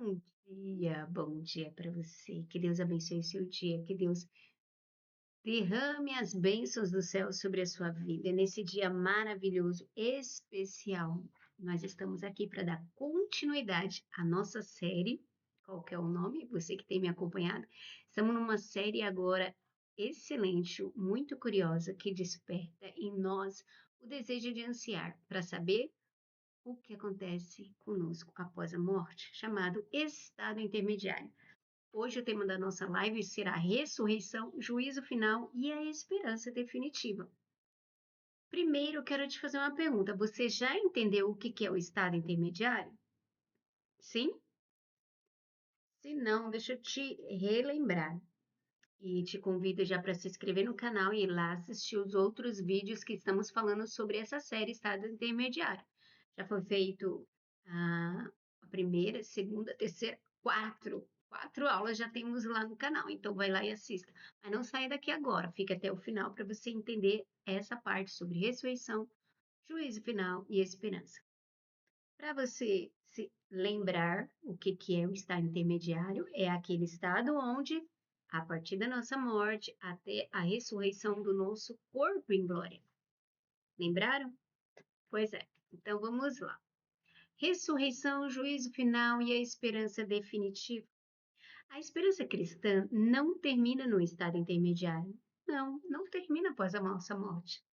Bom dia para você. Que Deus abençoe o seu dia, que Deus derrame as bênçãos do céu sobre a sua vida. Nesse dia maravilhoso, especial, nós estamos aqui para dar continuidade à nossa série. Qual que é o nome? Você que tem me acompanhado. Estamos numa série agora excelente, muito curiosa, que desperta em nós o desejo de ansiar para saber o que acontece conosco após a morte, chamado estado intermediário. Hoje o tema da nossa live será ressurreição, juízo final e a esperança definitiva. Primeiro, eu quero te fazer uma pergunta. Você já entendeu o que é o estado intermediário? Sim? Se não, deixa eu te relembrar. E te convido já para se inscrever no canal e ir lá assistir os outros vídeos que estamos falando sobre essa série Estado Intermediário. Já foi feito a primeira, segunda, terceira, quatro aulas já temos lá no canal, então vai lá e assista. Mas não saia daqui agora, fica até o final para você entender essa parte sobre ressurreição, juízo final e esperança. Para você se lembrar o que é o estado intermediário, é aquele estado onde, a partir da nossa morte até a ressurreição do nosso corpo em glória. Lembraram? Pois é. Então vamos lá. Ressurreição, juízo final e a esperança definitiva. A esperança cristã não termina no estado intermediário. Não termina após a nossa morte.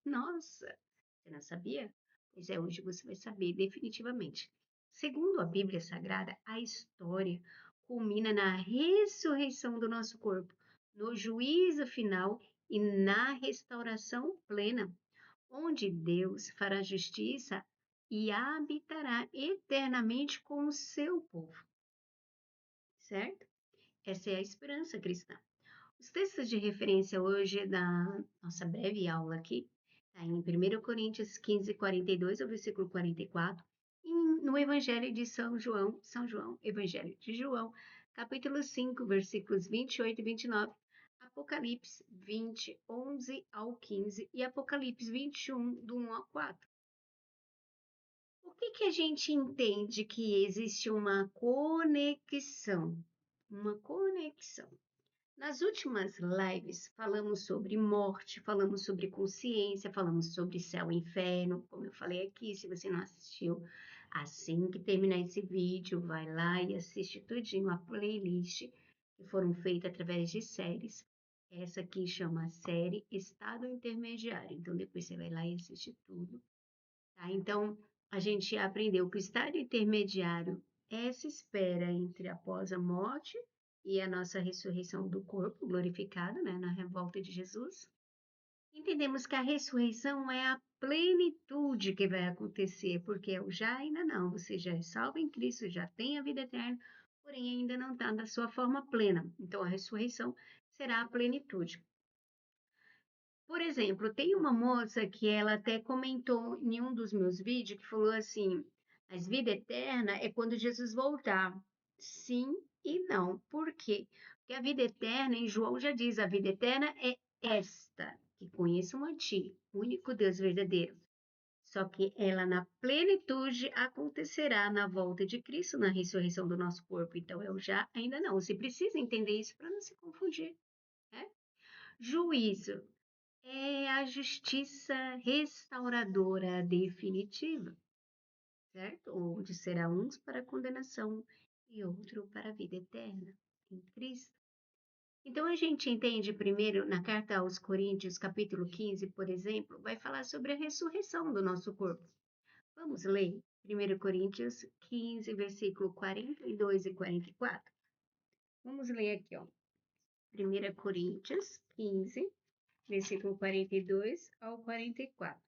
Nossa, você não sabia? Pois é, hoje você vai saber definitivamente. Segundo a Bíblia Sagrada, a história culmina na ressurreição do nosso corpo, no juízo final e na restauração plena, onde Deus fará justiça e habitará eternamente com o seu povo. Certo? Essa é a esperança cristã. Os textos de referência hoje da nossa breve aula aqui, tá em 1 Coríntios 15, 42 ao versículo 44, e no Evangelho de São João, Evangelho de João, capítulo 5, versículos 28 e 29, Apocalipse 20, 11 ao 15 e Apocalipse 21, do 1 ao 4. Por que a gente entende que existe uma conexão? Uma conexão. Nas últimas lives, falamos sobre morte, falamos sobre consciência, falamos sobre céu e inferno, como eu falei aqui. Se você não assistiu, assim que terminar esse vídeo, vai lá e assiste tudinho a playlist que foram feitas através de séries. Essa aqui chama série Estado Intermediário. Então, depois você vai lá e assiste tudo. Tá? Então, a gente aprendeu que o estado intermediário é essa espera entre após a morte e a nossa ressurreição do corpo glorificado, né, na revolta de Jesus. Entendemos que a ressurreição é a plenitude que vai acontecer, porque é o já ainda não. Você já é salvo em Cristo, já tem a vida eterna, porém ainda não está na sua forma plena. Então, a ressurreição será a plenitude. Por exemplo, tem uma moça que ela até comentou em um dos meus vídeos que falou assim: a vida eterna é quando Jesus voltar. Sim e não. Por quê? Porque a vida eterna, em João já diz, a vida eterna é esta, que conheçam a ti, único Deus verdadeiro. Só que ela na plenitude acontecerá na volta de Cristo, na ressurreição do nosso corpo. Então, eu já ainda não. Você precisa entender isso para não se confundir, né? Juízo é a justiça restauradora definitiva, certo? Onde será uns para a condenação e outro para a vida eterna em Cristo. Então a gente entende primeiro na carta aos Coríntios, capítulo 15, por exemplo, vai falar sobre a ressurreição do nosso corpo. Vamos ler 1 Coríntios 15, versículo 42 e 44. Vamos ler aqui, ó. 1 Coríntios 15, versículo 42 ao 44.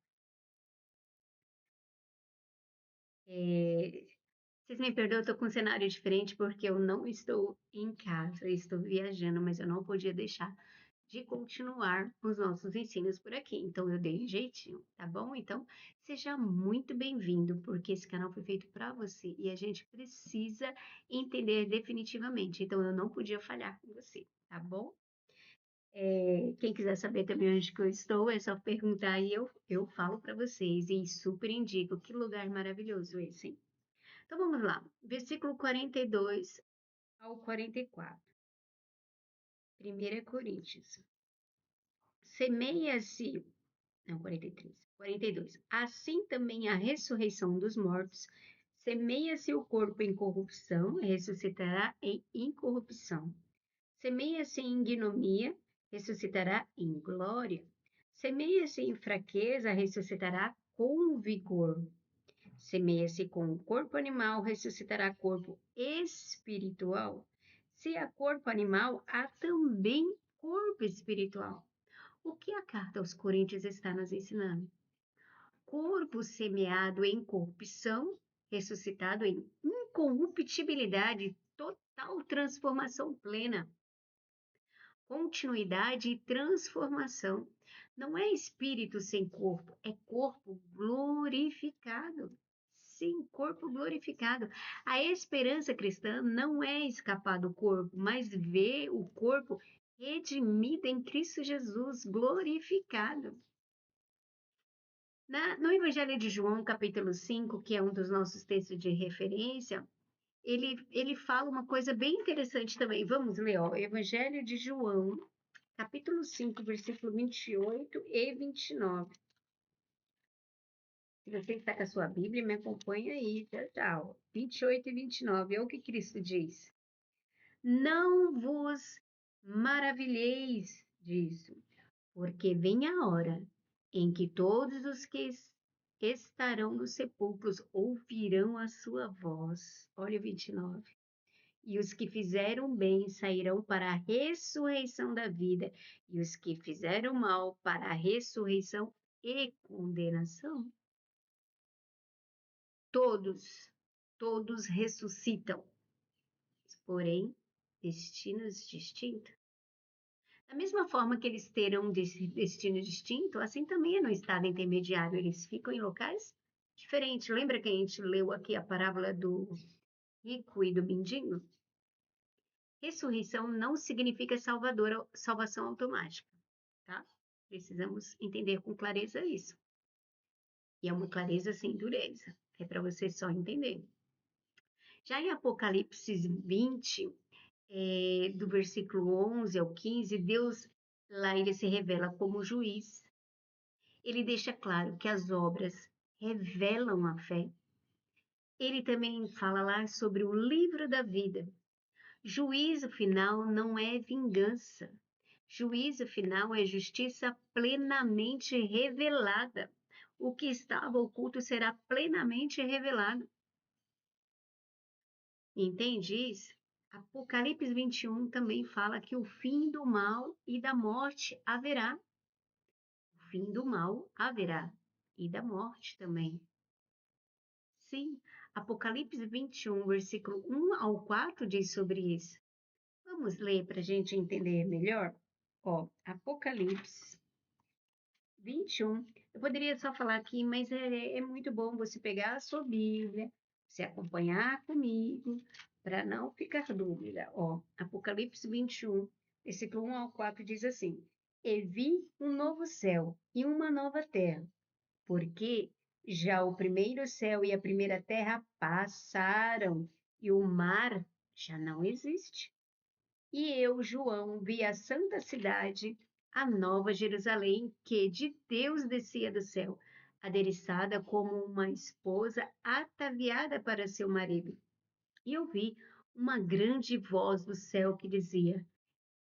Vocês me perdoam, eu estou com um cenário diferente porque eu não estou em casa, eu estou viajando, mas eu não podia deixar de continuar os nossos ensinos por aqui. Então eu dei um jeitinho, tá bom? Então seja muito bem-vindo, porque esse canal foi feito para você e a gente precisa entender definitivamente. Então eu não podia falhar com você, tá bom? Quem quiser saber também onde que eu estou, é só perguntar e eu falo para vocês. E super indico, que lugar maravilhoso esse, hein? Então vamos lá, versículo 42 ao 44. 1 Coríntios. Semeia-se, não, 43, 42. Assim também a ressurreição dos mortos, semeia-se o corpo em corrupção, ressuscitará em incorrupção. Semeia-se em ignomia, ressuscitará em glória. Semeia-se em fraqueza, ressuscitará com vigor. Semeia-se com o corpo animal, ressuscitará corpo espiritual. Se há corpo animal, há também corpo espiritual. O que a carta aos Coríntios está nos ensinando? Corpo semeado em corrupção, ressuscitado em incorruptibilidade, total transformação plena, continuidade e transformação. Não é espírito sem corpo, é corpo glorificado. Sim, corpo glorificado. A esperança cristã não é escapar do corpo, mas ver o corpo redimido em Cristo Jesus, glorificado. No Evangelho de João, capítulo 5, que é um dos nossos textos de referência, ele fala uma coisa bem interessante também. Vamos ler, ó, Evangelho de João, capítulo 5, versículo 28 e 29. Se você está com a sua Bíblia, me acompanha aí, tchau. 28 e 29, é o que Cristo diz. Não vos maravilheis disso, porque vem a hora em que todos os que estarão nos sepulcros ouvirão a sua voz. Olha o 29. E os que fizeram bem sairão para a ressurreição da vida, e os que fizeram mal para a ressurreição e condenação. Todos ressuscitam, porém, destinos distintos. Da mesma forma que eles terão destino distinto, assim também é no estado intermediário, eles ficam em locais diferentes. Lembra que a gente leu aqui a parábola do rico e do mendigo? Ressurreição não significa salvação automática, tá? Precisamos entender com clareza isso. E é uma clareza sem dureza, é para você só entender. Já em Apocalipse 20, do versículo 11 ao 15, Deus lá ele se revela como juiz. Ele deixa claro que as obras revelam a fé. Ele também fala lá sobre o livro da vida. Juízo final não é vingança. Juízo final é justiça plenamente revelada. O que estava oculto será plenamente revelado. Entende isso? Apocalipse 21 também fala que o fim do mal e da morte haverá. O fim do mal haverá e da morte também. Sim, Apocalipse 21, versículo 1 ao 4 diz sobre isso. Vamos ler para a gente entender melhor? Ó, Apocalipse 21. Eu poderia só falar aqui, mas é muito bom você pegar a sua Bíblia, se acompanhar comigo, para não ficar dúvida. Ó, Apocalipse 21, versículo 1 ao 4 diz assim: E vi um novo céu e uma nova terra, porque já o primeiro céu e a primeira terra passaram, e o mar já não existe. E eu, João, vi a santa cidade, a nova Jerusalém, que de Deus descia do céu, adereçada como uma esposa ataviada para seu marido. E eu vi uma grande voz do céu que dizia: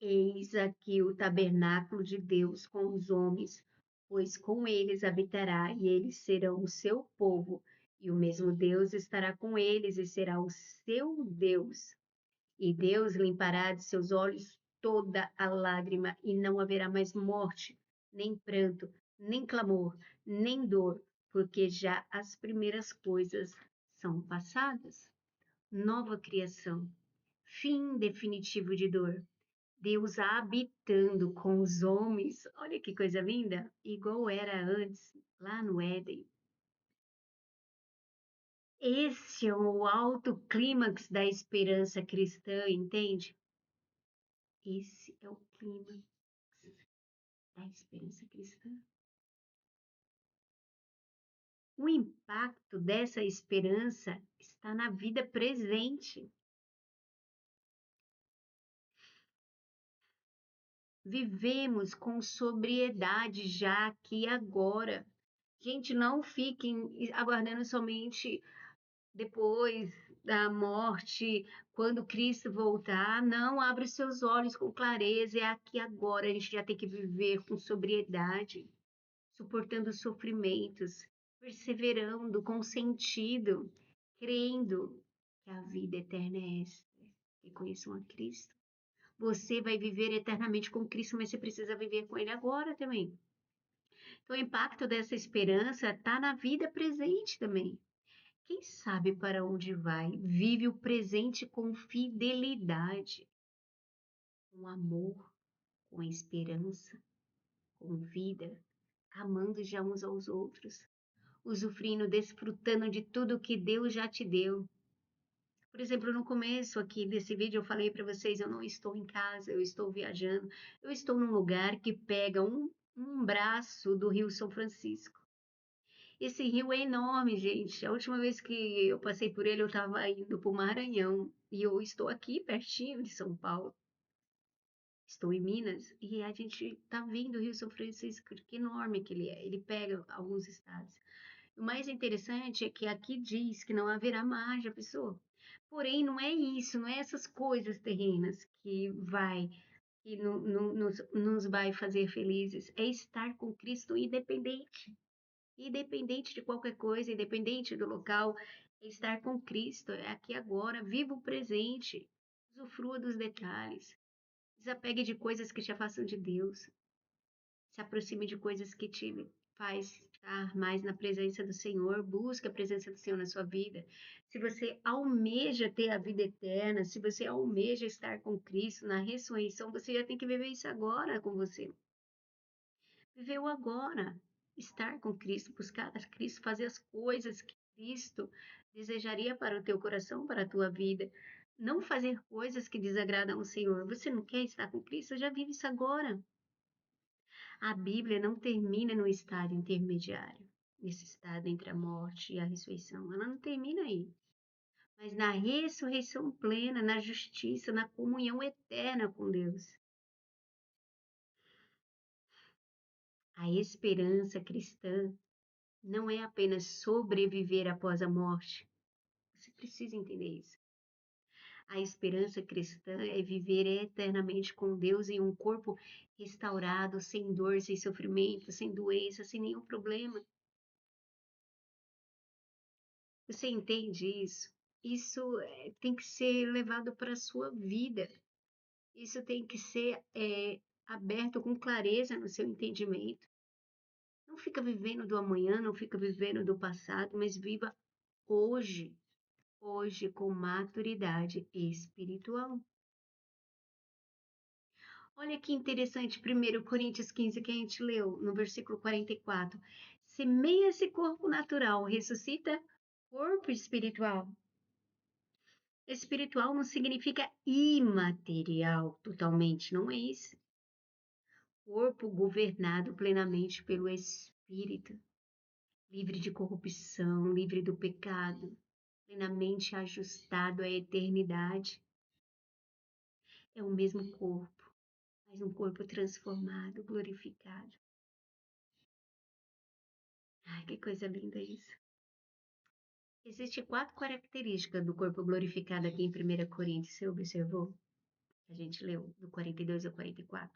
Eis aqui o tabernáculo de Deus com os homens, pois com eles habitará, e eles serão o seu povo, e o mesmo Deus estará com eles e será o seu Deus. E Deus limpará de seus olhos toda a lágrima, e não haverá mais morte, nem pranto, nem clamor, nem dor, porque já as primeiras coisas são passadas. Nova criação, fim definitivo de dor. Deus habitando com os homens. Olha que coisa linda, igual era antes, lá no Éden. Esse é o alto clímax da esperança cristã, entende? Esse é o clímax da esperança cristã. O impacto dessa esperança está na vida presente. Vivemos com sobriedade já aqui e agora. Gente, não fiquem aguardando somente depois da morte, quando Cristo voltar. Não, abre os seus olhos com clareza. É aqui agora. A gente já tem que viver com sobriedade, suportando os sofrimentos, perseverando com sentido, crendo que a vida eterna é esta, que conheçam a Cristo. Você vai viver eternamente com Cristo, mas você precisa viver com Ele agora também. Então, o impacto dessa esperança está na vida presente também. Quem sabe para onde vai, vive o presente com fidelidade, com amor, com esperança, com vida, amando já uns aos outros, usufruindo, desfrutando de tudo que Deus já te deu. Por exemplo, no começo aqui desse vídeo eu falei para vocês, eu não estou em casa, eu estou viajando, eu estou num lugar que pega um braço do Rio São Francisco. Esse rio é enorme, gente. A última vez que eu passei por ele, eu estava indo para o Maranhão e eu estou aqui pertinho de São Paulo. Estou em Minas e a gente está vendo o Rio São Francisco, que enorme que ele é. Ele pega alguns estados. O mais interessante é que aqui diz que não haverá mar, já pensou? Porém, não é isso, não é essas coisas terrenas que nos vai fazer felizes. É estar com Cristo independente de qualquer coisa, independente do local, é estar com Cristo, é aqui agora, viva o presente, usufrua dos detalhes, desapegue de coisas que te afastam de Deus, se aproxime de coisas que te faz estar mais na presença do Senhor, busque a presença do Senhor na sua vida. Se você almeja ter a vida eterna, se você almeja estar com Cristo na ressurreição, você já tem que viver isso agora com você. Viver o agora, estar com Cristo, buscar a Cristo, fazer as coisas que Cristo desejaria para o teu coração, para a tua vida. Não fazer coisas que desagradam ao Senhor. Você não quer estar com Cristo? Já vive isso agora. A Bíblia não termina no estado intermediário, nesse estado entre a morte e a ressurreição. Ela não termina aí, mas na ressurreição plena, na justiça, na comunhão eterna com Deus. A esperança cristã não é apenas sobreviver após a morte. Você precisa entender isso. A esperança cristã é viver eternamente com Deus em um corpo restaurado, sem dor, sem sofrimento, sem doença, sem nenhum problema. Você entende isso? Isso tem que ser levado para a sua vida. Isso tem que ser aberto com clareza no seu entendimento. Não fica vivendo do amanhã, não fica vivendo do passado, mas viva hoje, hoje com maturidade espiritual. Olha que interessante, 1 Coríntios 15 que a gente leu, no versículo 44. Semeia esse corpo natural, ressuscita corpo espiritual. Espiritual não significa imaterial totalmente, não é isso. Corpo governado plenamente pelo Espírito, livre de corrupção, livre do pecado, plenamente ajustado à eternidade. É o mesmo corpo, mas um corpo transformado, glorificado. Ai, que coisa linda isso. Existem 4 características do corpo glorificado aqui em 1 Coríntios, você observou? A gente leu do 42 ao 44.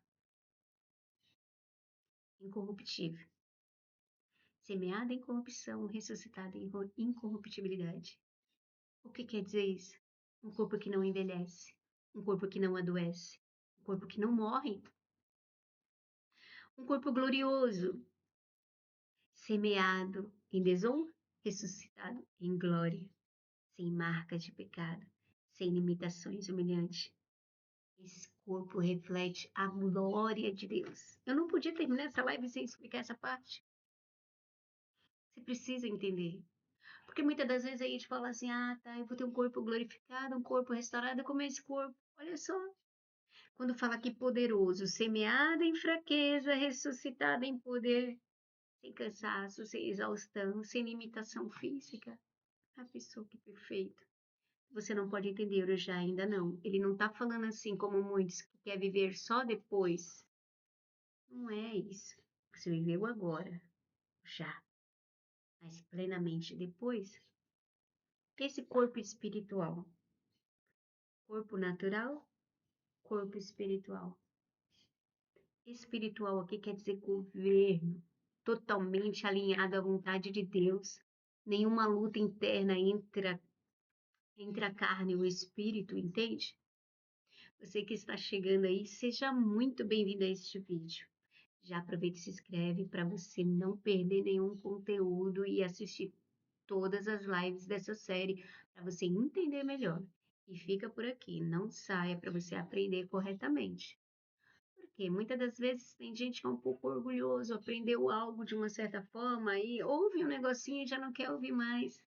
Incorruptível. Semeada em corrupção, ressuscitada em incorruptibilidade. O que quer dizer isso? Um corpo que não envelhece, um corpo que não adoece, um corpo que não morre. Um corpo glorioso, semeado em desonra, ressuscitado em glória, sem marcas de pecado, sem limitações humilhantes. Esse corpo reflete a glória de Deus. Eu não podia terminar essa live sem explicar essa parte. Você precisa entender. Porque muitas das vezes a gente fala assim, ah, tá, eu vou ter um corpo glorificado, um corpo restaurado, como é esse corpo? Olha só. Quando fala que poderoso, semeado em fraqueza, ressuscitado em poder, sem cansaço, sem exaustão, sem limitação física. A pessoa que é perfeita. Você não pode entender o já ainda não. Ele não está falando assim como muitos que quer viver só depois. Não é isso. Você viveu agora, já, mas plenamente depois. Esse corpo espiritual, corpo natural, corpo espiritual. Espiritual aqui quer dizer governo, totalmente alinhado à vontade de Deus. Nenhuma luta interna entre a carne e o espírito, entende? Você que está chegando aí, seja muito bem-vindo a este vídeo. Já aproveita e se inscreve para você não perder nenhum conteúdo e assistir todas as lives dessa série para você entender melhor. E fica por aqui, não saia para você aprender corretamente. Porque muitas das vezes tem gente que é um pouco orgulhoso, aprendeu algo de uma certa forma e ouve um negocinho e já não quer ouvir mais.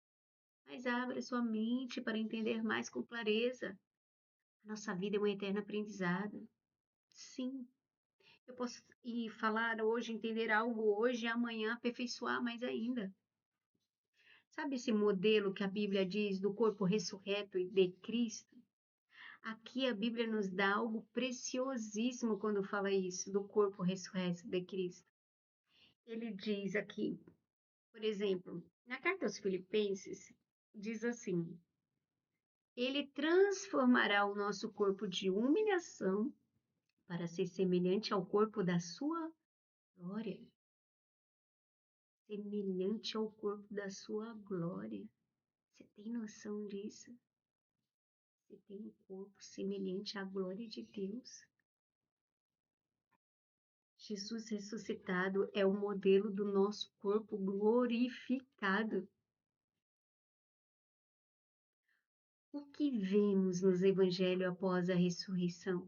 Mas abra sua mente para entender mais com clareza. Nossa vida é um eterno aprendizado. Sim, eu posso ir falar hoje, entender algo hoje e amanhã aperfeiçoar mais ainda. Sabe esse modelo que a Bíblia diz do corpo ressurreto e de Cristo? Aqui a Bíblia nos dá algo preciosíssimo quando fala isso, do corpo ressurreto de Cristo. Ele diz aqui, por exemplo, na carta aos Filipenses, diz assim: Ele transformará o nosso corpo de humilhação para ser semelhante ao corpo da sua glória. Semelhante ao corpo da sua glória. Você tem noção disso? Você tem um corpo semelhante à glória de Deus. Jesus ressuscitado é o modelo do nosso corpo glorificado. O que vemos nos evangelhos após a ressurreição?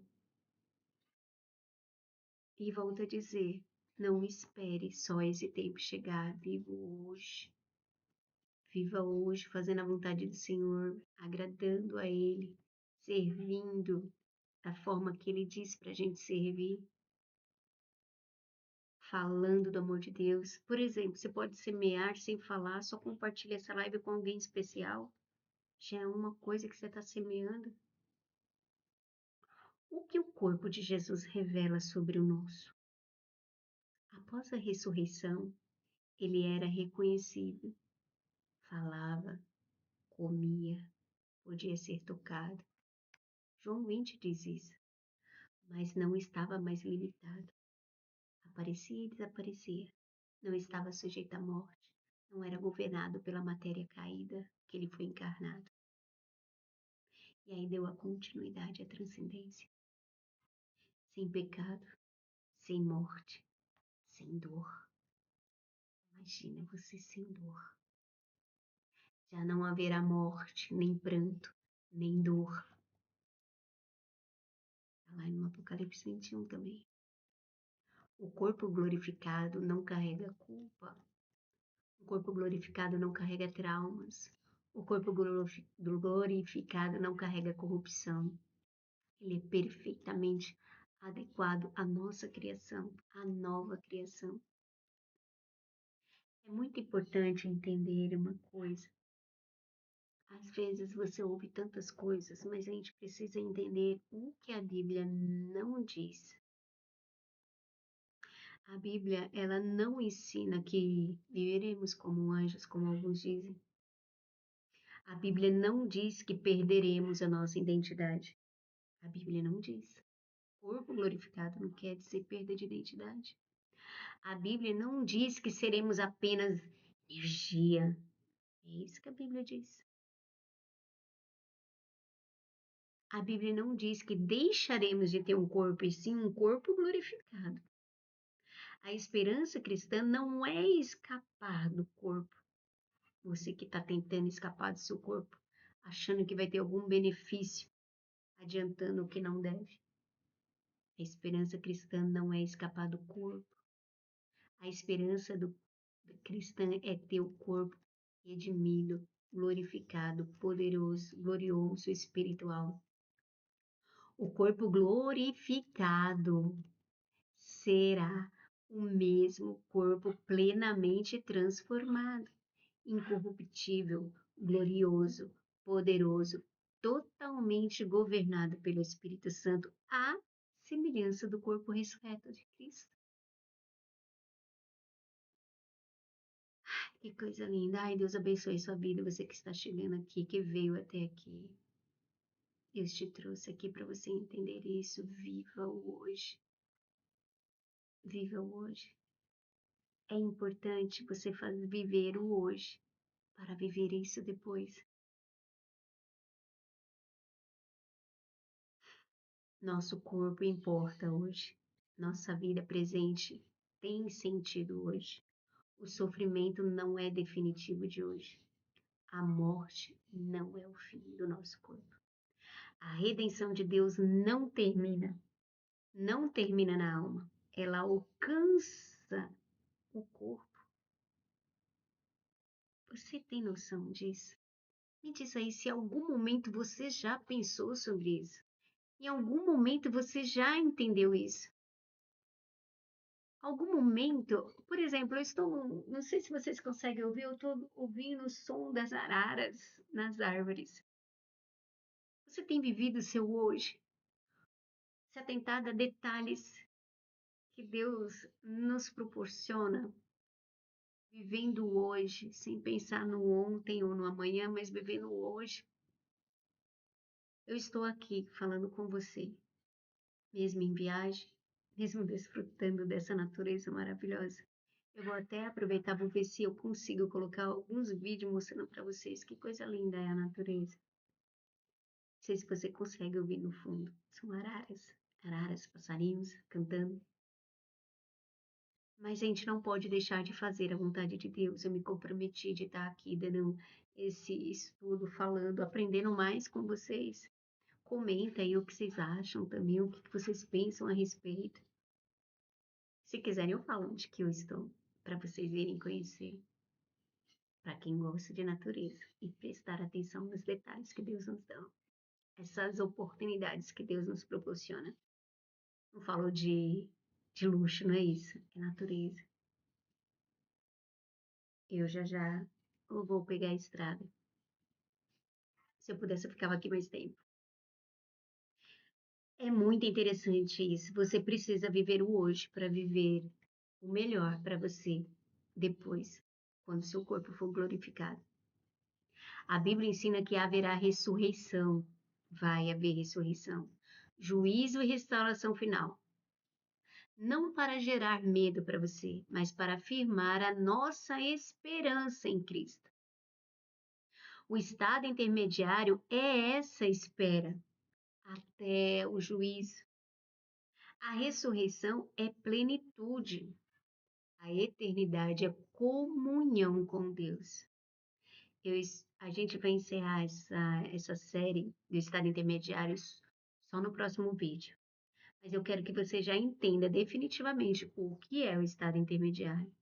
E volto a dizer, não espere só esse tempo chegar. Viva hoje fazendo a vontade do Senhor, agradando a Ele, servindo da forma que Ele disse para a gente servir, falando do amor de Deus. Por exemplo, você pode semear sem falar, só compartilha essa live com alguém especial. Já é uma coisa que você está semeando. O que o corpo de Jesus revela sobre o nosso? Após a ressurreição, ele era reconhecido, falava, comia, podia ser tocado. João 20 diz isso, mas não estava mais limitado. Aparecia e desaparecia. Não estava sujeito à morte. Não era governado pela matéria caída que ele foi encarnado. E aí deu a continuidade à transcendência. Sem pecado, sem morte, sem dor. Imagina você sem dor. Já não haverá morte, nem pranto, nem dor. Está lá no Apocalipse 21 também. O corpo glorificado não carrega culpa. O corpo glorificado não carrega traumas. O corpo glorificado não carrega corrupção. Ele é perfeitamente adequado à nossa criação, à nova criação. É muito importante entender uma coisa. Às vezes você ouve tantas coisas, mas a gente precisa entender o que a Bíblia não diz. A Bíblia, ela não ensina que viveremos como anjos, como alguns dizem. A Bíblia não diz que perderemos a nossa identidade. A Bíblia não diz. Corpo glorificado não quer dizer perda de identidade. A Bíblia não diz que seremos apenas energia. É isso que a Bíblia diz. A Bíblia não diz que deixaremos de ter um corpo, e sim um corpo glorificado. A esperança cristã não é escapar do corpo. Você que está tentando escapar do seu corpo, achando que vai ter algum benefício, adiantando o que não deve. A esperança cristã não é escapar do corpo. A esperança cristã é ter o corpo redimido, glorificado, poderoso, glorioso, espiritual. O corpo glorificado será o mesmo corpo plenamente transformado, incorruptível, glorioso, poderoso, totalmente governado pelo Espírito Santo, à semelhança do corpo ressurreto de Cristo. Que coisa linda. Ai, Deus abençoe sua vida, você que está chegando aqui, que veio até aqui. Deus te trouxe aqui para você entender isso. Viva o hoje. Viva o hoje. É importante você viver o hoje para viver isso depois. Nosso corpo importa hoje. Nossa vida presente tem sentido hoje. O sofrimento não é definitivo de hoje. A morte não é o fim do nosso corpo. A redenção de Deus não termina na alma. Ela alcança o corpo. Você tem noção disso? Me diz aí se em algum momento você já pensou sobre isso. Em algum momento você já entendeu isso. Algum momento, por exemplo, não sei se vocês conseguem ouvir, eu estou ouvindo o som das araras nas árvores. Você tem vivido o seu hoje? Se atentado a detalhes que Deus nos proporciona, vivendo o hoje, sem pensar no ontem ou no amanhã, mas vivendo o hoje. Eu estou aqui falando com você, mesmo em viagem, mesmo desfrutando dessa natureza maravilhosa. Eu vou até aproveitar, vou ver se eu consigo colocar alguns vídeos mostrando para vocês que coisa linda é a natureza. Não sei se você consegue ouvir no fundo. São araras, passarinhos cantando. Mas a gente não pode deixar de fazer a vontade de Deus. Eu me comprometi de estar aqui dando esse estudo, falando, aprendendo mais com vocês. Comenta aí o que vocês acham também, o que vocês pensam a respeito. Se quiserem, eu falo onde que eu estou, para vocês irem conhecer. Para quem gosta de natureza e prestar atenção nos detalhes que Deus nos dá. Essas oportunidades que Deus nos proporciona. Não falo de luxo, não é isso, é natureza. Eu já vou pegar a estrada. Se eu pudesse, eu ficava aqui mais tempo. É muito interessante isso. Você precisa viver o hoje para viver o melhor para você depois, quando seu corpo for glorificado. A Bíblia ensina que haverá ressurreição. Vai haver ressurreição. Juízo e restauração final. Não para gerar medo para você, mas para afirmar a nossa esperança em Cristo. O estado intermediário é essa espera até o juízo. A ressurreição é plenitude. A eternidade é comunhão com Deus. A gente vai encerrar essa série do estado intermediário só no próximo vídeo. Mas eu quero que você já entenda definitivamente o que é o estado intermediário.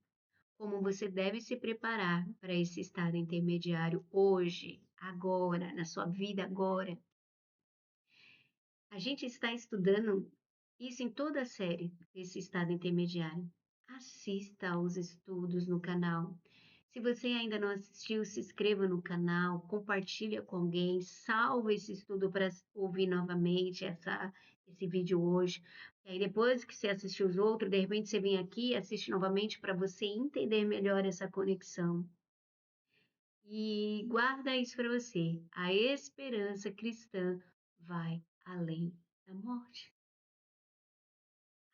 Como você deve se preparar para esse estado intermediário hoje, agora, na sua vida agora. A gente está estudando isso em toda a série, esse estado intermediário. Assista aos estudos no canal. Se você ainda não assistiu, se inscreva no canal, compartilha com alguém, salva esse estudo para ouvir novamente esse vídeo hoje. E aí depois que você assistiu os outros, de repente você vem aqui e assiste novamente para você entender melhor essa conexão. E guarda isso para você. A esperança cristã vai além da morte.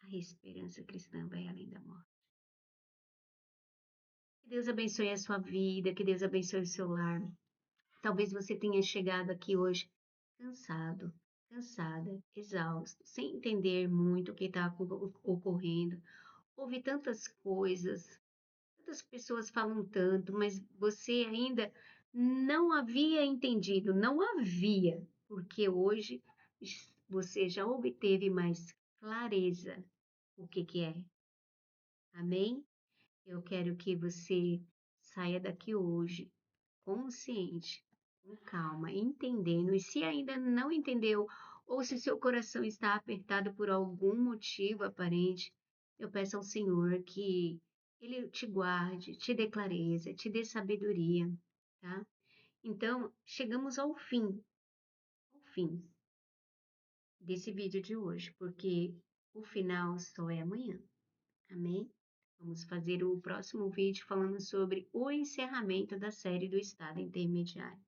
A esperança cristã vai além da morte. Que Deus abençoe a sua vida, que Deus abençoe o seu lar. Talvez você tenha chegado aqui hoje cansado, cansada, exausto, sem entender muito o que está ocorrendo. Ouvi tantas coisas, tantas pessoas falam tanto, mas você ainda não havia entendido, não havia, porque hoje você já obteve mais clareza o que é. Amém? Eu quero que você saia daqui hoje consciente, com calma, entendendo. E se ainda não entendeu, ou se seu coração está apertado por algum motivo aparente, eu peço ao Senhor que Ele te guarde, te dê clareza, te dê sabedoria, tá? Então, chegamos ao fim desse vídeo de hoje, porque o final só é amanhã. Amém? Vamos fazer o próximo vídeo falando sobre o encerramento da série do estado intermediário.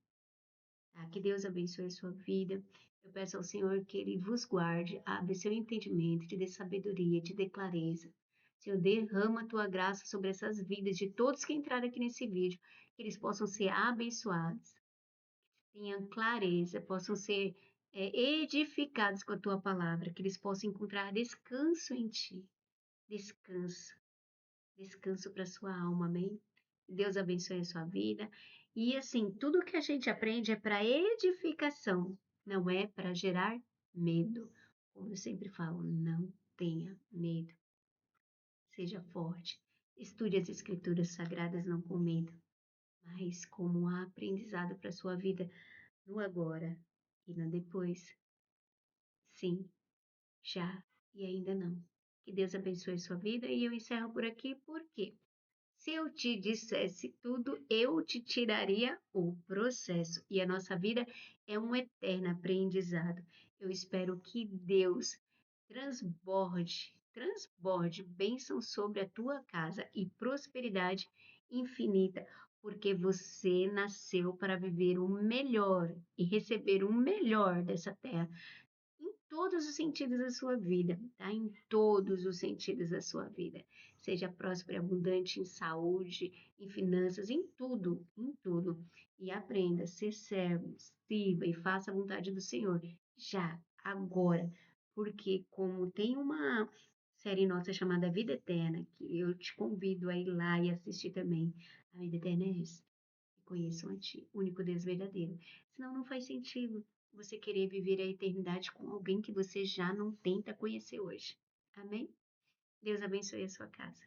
Tá? Que Deus abençoe a sua vida. Eu peço ao Senhor que Ele vos guarde, abre seu entendimento, te dê sabedoria, te dê clareza. Senhor, derrama a tua graça sobre essas vidas de todos que entraram aqui nesse vídeo, que eles possam ser abençoados, tenham clareza, possam ser edificados com a tua palavra, que eles possam encontrar descanso em ti. Descanso, descanso para sua alma, amém? Deus abençoe a sua vida. E assim, tudo que a gente aprende é para edificação, não é para gerar medo. Como eu sempre falo, não tenha medo. Seja forte. Estude as escrituras sagradas não com medo, mas como um aprendizado para a sua vida no agora e no depois. Sim, já e ainda não. Que Deus abençoe a sua vida e eu encerro por aqui, porque se eu te dissesse tudo, eu te tiraria o processo. E a nossa vida é um eterno aprendizado. Eu espero que Deus transborde bênção sobre a tua casa e prosperidade infinita, porque você nasceu para viver o melhor e receber o melhor dessa terra em todos os sentidos da sua vida, tá? Em todos os sentidos da sua vida. Seja próspero e abundante em saúde, em finanças, em tudo, em tudo. E aprenda a ser servo, sirva e faça a vontade do Senhor, já, agora. Porque como tem uma série nossa chamada Vida Eterna, que eu te convido a ir lá e assistir também. A vida eterna é essa. Conheçam a Ti, o único Deus verdadeiro. Senão não faz sentido você querer viver a eternidade com alguém que você já não tenta conhecer hoje. Amém? Deus abençoe a sua casa.